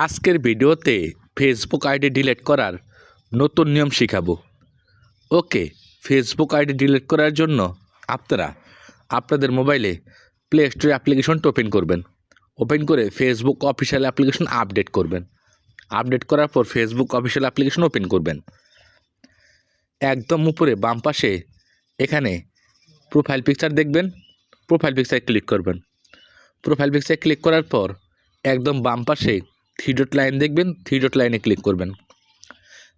আজকের ভিডিওতে Facebook ID delete করার নতুন নিয়ম শেখাবো। ওকে, ফেসবুক আইডি ডিলিট করার জন্য আপনারা আপনাদের মোবাইলে প্লে স্টোর অ্যাপ্লিকেশনটা ওপেন করবেন। ওপেন করে ফেসবুক অফিসিয়াল অ্যাপ্লিকেশন আপডেট করবেন। আপডেট করার পর ফেসবুক অফিসিয়াল অ্যাপ্লিকেশন ওপেন করবেন। একদম উপরে বাম পাশে এখানে প্রোফাইল পিকচার দেখবেন। প্রোফাইল পিকচারে ক্লিক করবেন। প্রোফাইল পিকচারে ক্লিক করার পর একদম বাম পাশে থ্রি ডট লাইন দেখবেন। থ্রি ডট লাইনে ক্লিক করবেন।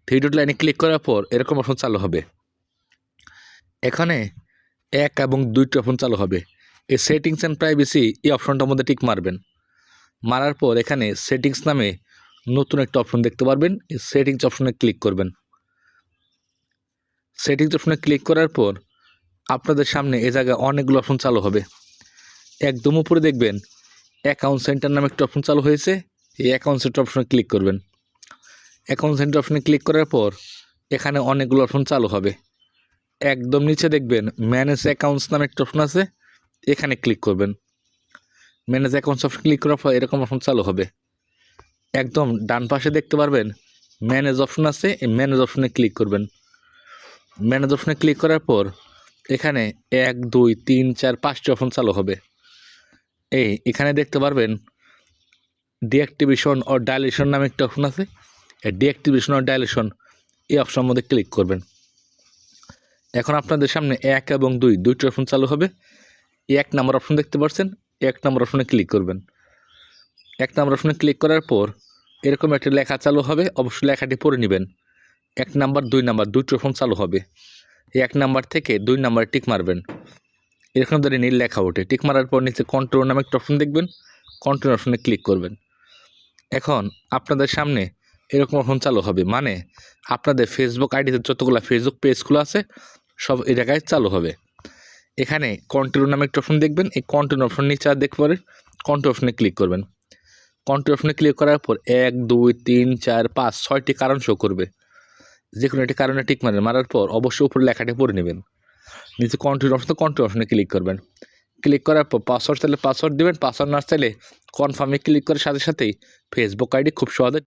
থ্রি ডট লাইনে ক্লিক করার পর এরকম অপশন চালু হবে। এখানে 1 এবং 2টি অপশন চালু হবে। এই সেটিংস অ্যান্ড প্রাইভেসি এই অপশনটার মধ্যে টিক মারবেন। মারার পর এখানে সেটিংস নামে নতুন একটা অপশন দেখতে পারবেন। এই সেটিংস অপশনে ক্লিক করবেন। সেটিংস অপশনে ক্লিক করার পর আপনাদের সামনে এ জায়গায় অনেকগুলো অপশন চালু হবে। একদম উপরে দেখবেন অ্যাকাউন্ট সেন্টার নামে একটা অপশন চালু হয়েছে। এই অ্যাকাউন্ট সেন্টার অপশনে ক্লিক করবেন। অ্যাকাউন্ট সেন্টার অপশনে ক্লিক করার পর এখানে অনেকগুলো অপশন চালু হবে। একদম নিচে দেখবেন ম্যানেজ অ্যাকাউন্টস নামে একটা অপশন আছে। এখানে ক্লিক করবেন। ম্যানেজ অ্যাকাউন্টস অপশন ক্লিক করার পর এরকম অপশন চালু হবে। একদম ডান পাশে দেখতে পারবেন ম্যানেজ অপশন আছে। এই ম্যানেজ অপশনে ক্লিক করবেন। ম্যানেজ অপশনে ক্লিক করার পর এখানে 1 2 3 4 5টি অপশন চালু হবে। এখানে দেখতে পারবেন ডিঅ্যাক্টিভেশন ও ডাইলেশন নামে একটা অপশন আছে। এই ডিঅ্যাক্টিভেশন ও ডাইলেশন এই অপশনের মধ্যে ক্লিক করবেন। এখন আপনাদের সামনে 1 এবং 2টি অপশন চালু হবে। 1 নাম্বার অপশন দেখতে পাচ্ছেন। 1 নাম্বার অপশনে ক্লিক করবেন। 1 নাম্বার অপশনে ক্লিক করার পর এরকম একটা লেখা চালু হবে। অবশ্যই লেখাটি পড়ে নেবেন। 1 নাম্বার 2 নাম্বার 2টি অপশন চালু হবে। 1 নাম্বার থেকে 2 নাম্বার টিক মারবেন। এরকম ধরে নীল লেখা ওঠে। টিক মারার পর নিচে কন্ট্রোল নামে একটা অপশন দেখবেন। কন্ট্রোল অপশনে ক্লিক করবেন। এখন আপনাদের সামনে এরকম অপশন চালু হবে, মানে আপনাদের ফেসবুক আইডিতে যতগুলো ফেসবুক পেজগুলো আছে সব এই জায়গায় চালু হবে। এখানে কন্ট্রোল নামে একটা অপশন দেখবেন। এই কন্ট্রোল অপশন নিচে দেখতে পারেন। কন্ট্রোল অপশনে ক্লিক করবেন। কন্ট্রোল অপশনে ক্লিক করার পর 1 2 3 4 5 6টি কারণ শো করবে। যে কোনো একটি কারণে টিক মারার পর অবশ্যই উপরে লেখাটি পড়ে নেবেন। নিচে কন্ট্রোল অপশনে ক্লিক করবেন। ক্লিক করার পর পাসওয়ার্ড চাইলে পাসওয়ার্ড দেবেন। পাসওয়ার্ড না চাইলে কনফার্মে ক্লিক করার সাথে সাথেই ফেসবুক আইডি খুব সহজে